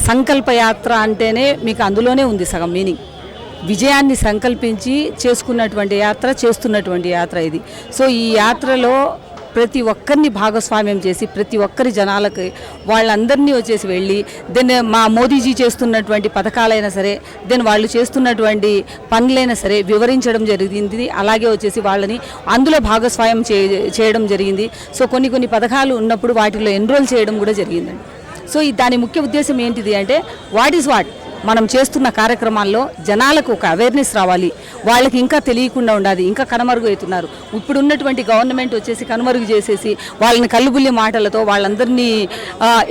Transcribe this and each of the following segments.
సంకల్పయాత్ర అంటేనే మీకు అందులోనే ఉంది సగం మీనింగ్. విజయాన్ని సంకల్పించి చేసుకున్నటువంటి యాత్ర, చేస్తున్నటువంటి యాత్ర ఇది. సో ఈ యాత్రలో ప్రతి ఒక్కరిని భాగస్వామ్యం చేసి ప్రతి ఒక్కరి జనాలకి వాళ్ళందరినీ వచ్చేసి వెళ్ళి దెన్ మా మోదీజీ చేస్తున్నటువంటి పథకాలైనా సరే, దెన్ వాళ్ళు చేస్తున్నటువంటి పనులైనా సరే వివరించడం జరిగింది. అలాగే వచ్చేసి వాళ్ళని అందులో భాగస్వామ్యం చేయడం జరిగింది. సో కొన్ని పథకాలు ఉన్నప్పుడు వాటిలో ఎన్రోల్ చేయడం కూడా జరిగిందండి. సో దాని ముఖ్య ఉద్దేశం ఏంటిది అంటే వాట్ ఈజ్ వాట్ మనం చేస్తున్న కార్యక్రమాల్లో జనాలకు ఒక అవేర్నెస్ రావాలి, వాళ్ళకి ఇంకా తెలియకుండా ఉండాలి, ఇంకా కనుమరుగు అవుతున్నారు. ఇప్పుడు ఉన్నటువంటి గవర్నమెంట్ వచ్చేసి కనుమరుగు చేసేసి వాళ్ళని కల్లుబుల్లి మాటలతో వాళ్ళందరినీ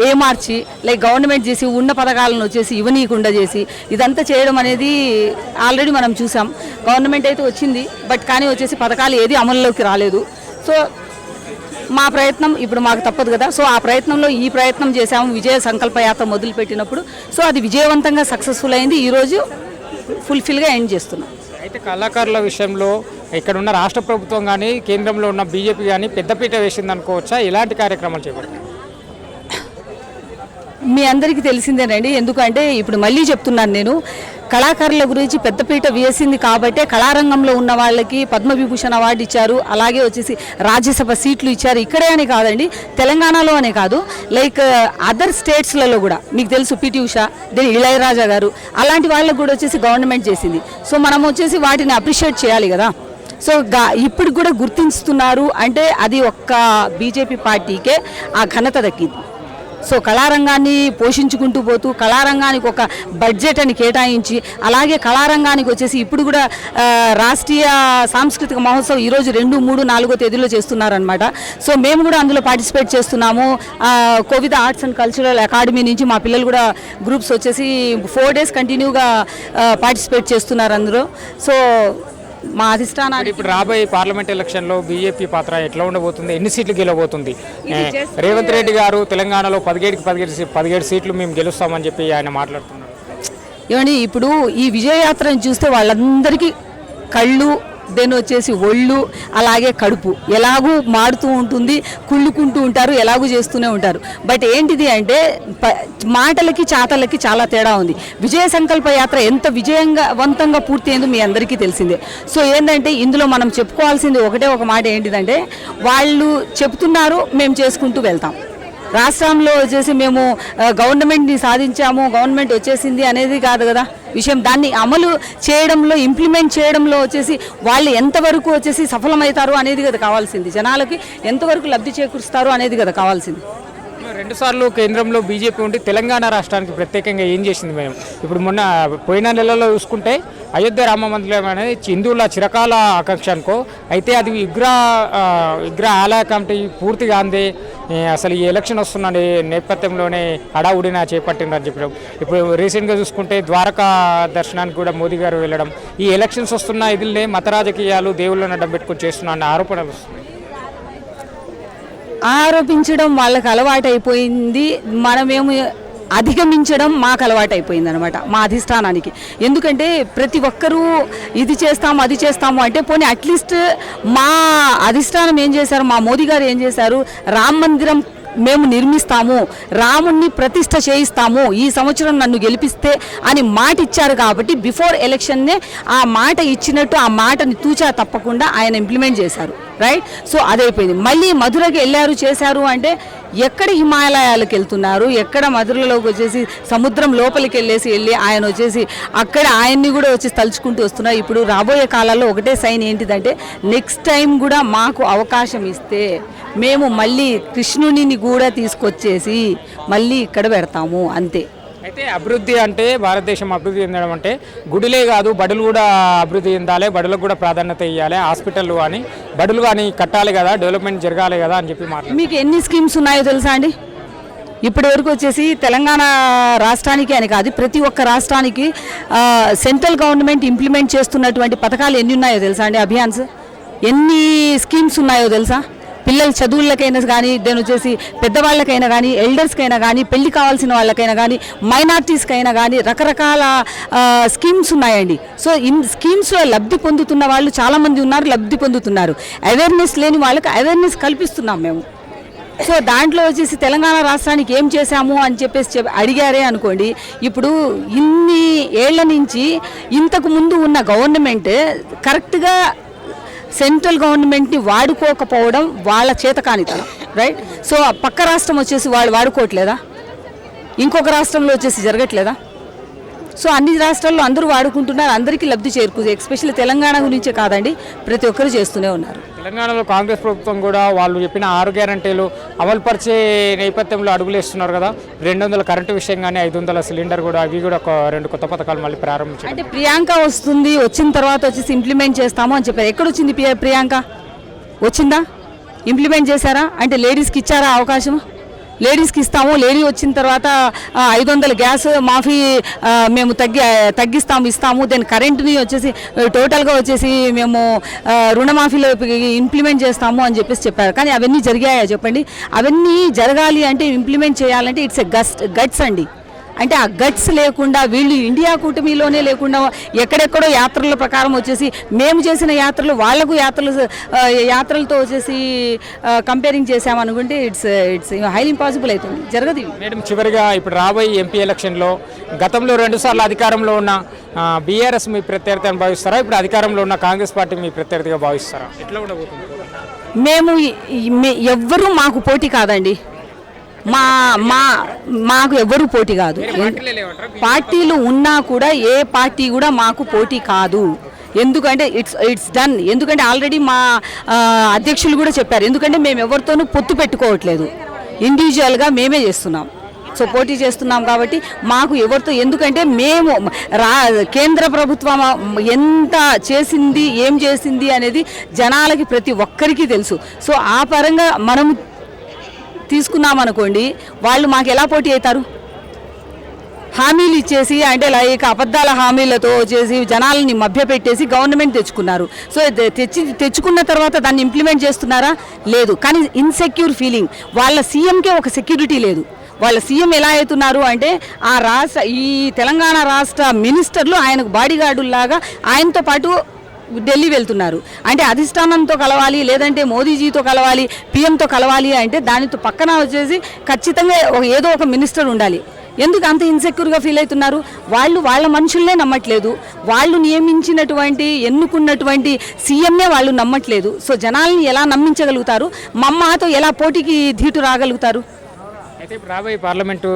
ఏమార్చి లైక్ గవర్నమెంట్ చేసి ఉన్న పథకాలను వచ్చేసి ఇవ్వనీయకుండా చేసి ఇదంతా చేయడం అనేది ఆల్రెడీ మనం చూసాం. గవర్నమెంట్ అయితే వచ్చింది, బట్ కానీ వచ్చేసి పథకాలు ఏది అమల్లోకి రాలేదు. సో మా ప్రయత్నం ఇప్పుడు మాకు తప్పదు కదా. సో ఆ ప్రయత్నంలో ఈ ప్రయత్నం చేసాము. విజయ సంకల్పయాత్ర మొదలుపెట్టినప్పుడు సో అది విజయవంతంగా సక్సెస్ఫుల్ అయింది. ఈరోజు ఫుల్ఫిల్గా ఎండ్ చేస్తున్నాం. అయితే కళాకారుల విషయంలో ఇక్కడ ఉన్న రాష్ట్ర ప్రభుత్వం కానీ కేంద్రంలో ఉన్న బీజేపీ కానీ పెద్దపీట వేసింది అనుకోవచ్చా? ఎలాంటి కార్యక్రమాలు చేపట్టారు? మీ అందరికీ తెలిసిందేనండి. ఎందుకంటే ఇప్పుడు మళ్ళీ చెప్తున్నాను, నేను కళాకారుల గురించి పెద్దపీట వేసింది కాబట్టే కళారంగంలో ఉన్న వాళ్ళకి పద్మవిభూషణ్ అవార్డు ఇచ్చారు, అలాగే వచ్చేసి రాజ్యసభ సీట్లు ఇచ్చారు. ఇక్కడే అని కాదండి, తెలంగాణలో అనే కాదు, లైక్ అదర్ స్టేట్స్లలో కూడా మీకు తెలుసు పిటి ఉషా, దెన్ ఇళయరాజా గారు, అలాంటి వాళ్ళకు కూడా వచ్చేసి గవర్నమెంట్ చేసింది. సో మనం వచ్చేసి వాటిని అప్రిషియేట్ చేయాలి కదా. సో ఇప్పుడు కూడా గుర్తిస్తున్నారు అంటే అది ఒక్క బీజేపీ పార్టీకే ఆ ఘనత దక్కింది. సో కళారంగాన్ని పోషించుకుంటూ పోతూ కళారంగానికి ఒక బడ్జెట్ అని కేటాయించి అలాగే కళారంగానికి వచ్చేసి ఇప్పుడు కూడా రాష్ట్రీయ సాంస్కృతిక మహోత్సవం ఈరోజు 2, 3, 4 తేదీలో చేస్తున్నారనమాట. సో మేము కూడా అందులో పార్టిసిపేట్ చేస్తున్నాము. Kovida arts and cultural academy నుంచి మా పిల్లలు కూడా గ్రూప్స్ వచ్చేసి 4 days కంటిన్యూగా పార్టిసిపేట్ చేస్తున్నారు అందులో. సో మా అధిష్టానానికి ఇప్పుడు రాబోయే పార్లమెంట్ ఎలక్షన్లో బీజేపీ పాత్ర ఎట్లా ఉండబోతుంది? ఎన్ని సీట్లు గెలవబోతుంది? రేవంత్ రెడ్డి గారు తెలంగాణలో 17 సీట్లు మేము గెలుస్తామని చెప్పి ఆయన మాట్లాడుతున్నారు. ఏమండి ఇప్పుడు ఈ విజయయాత్రను చూస్తే వాళ్ళందరికీ కళ్ళు, దెన్ వచ్చేసి ఒళ్ళు, అలాగే కడుపు ఎలాగూ మాడుతూ ఉంటుంది, కుళ్ళుకుంటూ ఉంటారు, ఎలాగూ చేస్తూనే ఉంటారు. బట్ ఏంటిది అంటే మాటలకి చాతలకి చాలా తేడా ఉంది. విజయ సంకల్ప యాత్ర ఎంత విజయవంతంగా పూర్తి అయిందో మీ అందరికీ తెలిసిందే. సో ఏంటంటే ఇందులో మనం చెప్పుకోవాల్సింది ఒకటే ఒక మాట ఏంటిదంటే వాళ్ళు చెప్తున్నారు, మేము చేసుకుంటూ వెళ్తాం. రాష్ట్రంలో వచ్చేసి మేము గవర్నమెంట్ని సాధించాము, గవర్నమెంట్ వచ్చేసింది అనేది కాదు కదా విషయం. దాన్ని అమలు చేయడంలో, ఇంప్లిమెంట్ చేయడంలో వచ్చేసి వాళ్ళు ఎంతవరకు వచ్చేసి సఫలమవుతారు అనేది కదా కావాల్సింది. జనాలకి ఎంతవరకు లబ్ధి చేకూరుస్తారు అనేది కదా కావాల్సింది. 2 సార్లు కేంద్రంలో బీజేపీ ఉండి తెలంగాణ రాష్ట్రానికి ప్రత్యేకంగా ఏం చేసింది? మేము ఇప్పుడు పోయిన నెలలో చూసుకుంటే అయోధ్య రామ మందిరం అనేది హిందువుల చిరకాల ఆకాంక్ష అనుకో. అయితే అది విగ్రహ ఆలయ కమిటీ పూర్తిగా అందే అసలు ఈ ఎలక్షన్ వస్తున్న నేపథ్యంలోనే హడావుడిన చేపట్టిందని చెప్పడం. ఇప్పుడు రీసెంట్గా చూసుకుంటే ద్వారకా దర్శనానికి కూడా మోదీ గారు వెళ్ళడం, ఈ ఎలక్షన్స్ వస్తున్న ఇదిలనే మత రాజకీయాలు దేవుళ్ళని అడ్డం పెట్టుకొని చేస్తున్న అన్న ఆరోపణలు వస్తున్నాయి. ఆరోపించడం వాళ్ళకి అలవాటు అయిపోయింది, మనమేమో అధిగమించడం మాకు అలవాటు అయిపోయింది అనమాట మా అధిష్టానానికి. ఎందుకంటే ప్రతి ఒక్కరూ ఇది చేస్తాము అది చేస్తాము అంటే పోనీ అట్లీస్ట్ మా అధిష్టానం ఏం చేశారు, మా మోదీ గారు ఏం చేశారు, రామ మందిరం మేము నిర్మిస్తాము, రాముణ్ణి ప్రతిష్ఠ చేయిస్తాము, ఈ సంవత్సరం నన్ను గెలిపిస్తే అని మాట ఇచ్చారు. కాబట్టి బిఫోర్ ఎలక్షన్నే ఆ మాట ఇచ్చినట్టు ఆ మాటని తూచా తప్పకుండా ఆయన ఇంప్లిమెంట్ చేశారు. రైట్. సో అదైపోయింది. మళ్ళీ మధురకి వెళ్ళారు, చేశారు అంటే ఎక్కడ హిమాలయాలకు వెళ్తున్నారు, ఎక్కడ మధురలోకి వచ్చేసి సముద్రం లోపలికి వెళ్ళి ఆయన వచ్చేసి అక్కడ ఆయన్ని కూడా వచ్చేసి తలుచుకుంటూ వస్తున్నారు. ఇప్పుడు రాబోయే కాలాల్లో ఒకటే సైన్ ఏంటిదంటే నెక్స్ట్ టైం కూడా మాకు అవకాశం ఇస్తే మేము మళ్ళీ కృష్ణుడిని కూడా తీసుకొచ్చేసి మళ్ళీ ఇక్కడ పెడతాము అంతే. అయితే అభివృద్ధి అంటే భారతదేశం అభివృద్ధి చెందడం అంటే గుడిలే కాదు, బడులు కూడా అభివృద్ధి చెందాలి, బడులకు కూడా ప్రాధాన్యత ఇవ్వాలి, హాస్పిటల్ కానీ బడులు కానీ కట్టాలి కదా, డెవలప్మెంట్ జరగాలి కదా అని చెప్పి మాట్లాడారు. మీకు ఎన్ని స్కీమ్స్ ఉన్నాయో తెలుసా అండి? ఇప్పటి వరకు వచ్చేసి తెలంగాణ రాష్ట్రానికి అని కాదు, ప్రతి ఒక్క రాష్ట్రానికి సెంట్రల్ గవర్నమెంట్ ఇంప్లిమెంట్ చేస్తున్నటువంటి పథకాలు ఎన్ని ఉన్నాయో తెలుసా అండి? అభియాన్స్ ఎన్ని స్కీమ్స్ ఉన్నాయో తెలుసా? పిల్లల చదువులకైనా కానీ, దాని వచ్చేసి పెద్దవాళ్ళకైనా కానీ, ఎల్డర్స్కైనా కానీ, పెళ్లి కావాల్సిన వాళ్ళకైనా కానీ, మైనార్టీస్కైనా కానీ రకరకాల స్కీమ్స్ ఉన్నాయండి. సో స్కీమ్స్లో లబ్ధి పొందుతున్న వాళ్ళు చాలామంది ఉన్నారు, లబ్ధి పొందుతున్నారు. అవేర్నెస్ లేని వాళ్ళకి అవేర్నెస్ కల్పిస్తున్నాం మేము. సో దాంట్లో వచ్చేసి తెలంగాణ రాష్ట్రానికి ఏం చేశాము అని చెప్పేసి అడిగారే అనుకోండి. ఇప్పుడు ఇన్ని ఏళ్ల నుంచి ఇంతకు ముందు ఉన్న గవర్నమెంట్ కరెక్ట్గా సెంట్రల్ గవర్నమెంట్ని వాడుకోకపోవడం వాళ్ళ చేతకానితనం, రైట్. సో పక్క రాష్ట్రం వచ్చేసి వాళ్ళు వాడుకోవట్లేదా, ఇంకొక రాష్ట్రంలో వచ్చేసి జరగట్లేదా? సో అన్ని రాష్ట్రాల్లో అందరూ వాడుకుంటున్నారు, అందరికీ లబ్ధి చేరుకుంది. ఎస్పెషల్లీ తెలంగాణ గురించే కాదండి, ప్రతి ఒక్కరు చేస్తూనే ఉన్నారు. తెలంగాణలో కాంగ్రెస్ ప్రభుత్వం కూడా వాళ్ళు చెప్పిన 6 గ్యారంటీలు అమలుపరిచే నేపథ్యంలో అడుగులేస్తున్నారు కదా. 200 కరెంటు విషయం కానీ 500 సిలిండర్ కూడా, అవి కూడా 2 కొత్త పథకాలు మళ్ళీ ప్రారంభించారు. అంటే ప్రియాంక వస్తుంది, వచ్చిన తర్వాత వచ్చేసి ఇంప్లిమెంట్ చేస్తాము అని చెప్పారు. ఎక్కడొచ్చింది ప్రియాంక? వచ్చిందా? ఇంప్లిమెంట్ చేశారా? అంటే లేడీస్కి ఇచ్చారా అవకాశం? లేడీస్కి ఇస్తాము, లేడీ వచ్చిన తర్వాత 500 గ్యాస్ మాఫీ మేము ఇస్తాము. దెన్ కరెంటుని వచ్చేసి టోటల్గా వచ్చేసి మేము రుణమాఫీలో ఇంప్లిమెంట్ చేస్తాము అని చెప్పారు. కానీ అవన్నీ జరిగాయా చెప్పండి? అవన్నీ జరగాలి అంటే, ఇంప్లిమెంట్ చేయాలంటే ఇట్స్ ఎ గట్స్ అండి. అంటే ఆ గట్స్ లేకుండా వీళ్ళు ఇండియా కూటమిలోనే లేకుండా ఎక్కడెక్కడో యాత్రల ప్రకారం వచ్చేసి మేము చేసిన యాత్రలు వాళ్లకు యాత్రలతో వచ్చేసి కంపేరింగ్ చేసామనుకుంటే ఇట్స్ హైలీ ఇంపాసిబుల్ అవుతుంది, జరగదు. మేడం, చివరిగా ఇప్పుడు రాబోయే ఎంపీ ఎలక్షన్లో గతంలో 2 సార్లు అధికారంలో ఉన్న బీఆర్ఎస్ మీ ప్రత్యర్థి అని భావిస్తారా? ఇప్పుడు అధికారంలో ఉన్న కాంగ్రెస్ పార్టీ మీ ప్రత్యర్థిగా భావిస్తారా? ఎట్లా ఉండబోతుంది? మేము ఎవ్వరూ మాకు పోటీ కాదండి. మాకు ఎవ్వరూ పోటీ కాదు. పార్టీలు ఉన్నా కూడా ఏ పార్టీ కూడా మాకు పోటీ కాదు. ఎందుకంటే ఇట్స్ డన్. ఎందుకంటే ఆల్రెడీ మా అధ్యక్షులు కూడా చెప్పారు. ఎందుకంటే మేము ఎవరితోనూ పొత్తు పెట్టుకోవట్లేదు, ఇండివిజువల్గా మేమే చేస్తున్నాం. సో పోటీ చేస్తున్నాం కాబట్టి మాకు ఎవరితో, ఎందుకంటే మేము కేంద్ర ప్రభుత్వం ఎంత చేసింది, ఏం చేసింది అనేది జనాలకి ప్రతి ఒక్కరికి తెలుసు. సో ఆ పరంగా మనము తీసుకున్నామనుకోండి, వాళ్ళు మాకు ఎలా పోటీ అవుతారు? హామీలు ఇచ్చేసి, అంటే లైక్ అబద్ధాల హామీలతో వచ్చేసి జనాలని మభ్యపెట్టేసి గవర్నమెంట్ తెచ్చుకున్నారు. సో తెచ్చుకున్న తర్వాత దాన్ని ఇంప్లిమెంట్ చేస్తున్నారా? లేదు. కానీ ఇన్సెక్యూర్ ఫీలింగ్, వాళ్ళ సీఎంకే ఒక సెక్యూరిటీ లేదు. వాళ్ళ సీఎం ఎలా అవుతున్నారు అంటే, ఈ తెలంగాణ రాష్ట్ర మినిస్టర్లు ఆయనకు బాడీగార్డుల్లాగా ఆయనతో పాటు ఢిల్లీ వెళ్తున్నారు. అంటే అధిష్టానంతో కలవాలి, లేదంటే మోదీజీతో కలవాలి, పీఎంతో కలవాలి అంటే దానితో పక్కన వచ్చేసి ఖచ్చితంగా ఏదో ఒక మినిస్టర్ ఉండాలి. ఎందుకు అంత ఇన్సెక్యూర్గా ఫీల్ అవుతున్నారు? వాళ్ళ మనుషుల్నే నమ్మట్లేదు, వాళ్ళు నియమించినటువంటి ఎన్నుకున్నటువంటి సీఎంనే వాళ్ళు నమ్మట్లేదు. సో జనాల్ని ఎలా నమ్మించగలుగుతారు? మాతో ఎలా పోటీకి ధీటు రాగలుగుతారు? అయితే ఇప్పుడు రాబోయే పార్లమెంటు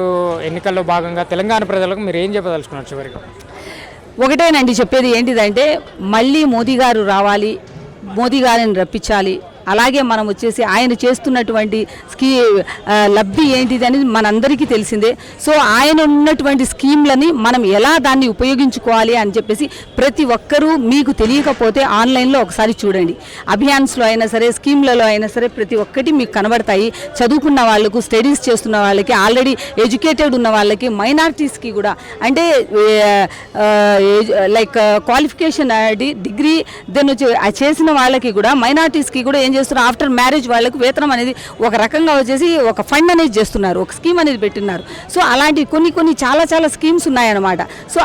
ఎన్నికల్లో భాగంగా తెలంగాణ ప్రజలకు మీరు ఏం చెప్పదలుచుకున్నారు చివరిగా? ఒకటేనండి చెప్పేది, ఏంటిదంటే మళ్ళీ మోదీ గారు రావాలి, మోదీ గారిని రప్పించాలి. అలాగే మనం వచ్చేసి ఆయన చేస్తున్నటువంటి లబ్ధి ఏంటిది అనేది మనందరికీ తెలిసిందే. సో ఆయన ఉన్నటువంటి స్కీమ్లని మనం ఎలా దాన్ని ఉపయోగించుకోవాలి అని చెప్పేసి ప్రతి ఒక్కరూ, మీకు తెలియకపోతే ఆన్లైన్లో ఒకసారి చూడండి. అభియాన్స్లో అయినా సరే, స్కీమ్లలో అయినా సరే ప్రతి ఒక్కటి మీకు కనబడతాయి. చదువుకున్న వాళ్ళకు, స్టడీస్ చేస్తున్న వాళ్ళకి, ఆల్రెడీ ఎడ్యుకేటెడ్ ఉన్న వాళ్ళకి, మైనారిటీస్కి కూడా, అంటే లైక్ క్వాలిఫికేషన్ డిగ్రీ దెన్ వచ్చి చేసిన వాళ్ళకి కూడా, మైనారిటీస్కి కూడా ఏం చేస్తున్నారు, ఆఫ్టర్ మ్యారేజ్ వాళ్ళకు వేతనం అనేది ఒక రకంగా వచ్చేసి ఒక ఫండ్ అనేది చేస్తున్నారు, ఒక స్కీమ్ అనేది పెట్టినారు. సో అలాంటి కొన్ని చాలా స్కీమ్స్ ఉన్నాయన్నమాట. సో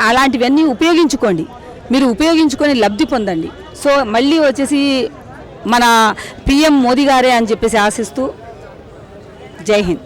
అలాంటివన్నీ ఉపయోగించుకోండి, మీరు ఉపయోగించుకొని లబ్ధి పొందండి. సో మళ్ళీ వచ్చేసి మన పిఎం మోదీ గారే అని చెప్పేసి ఆశిస్తూ, జై హింద్.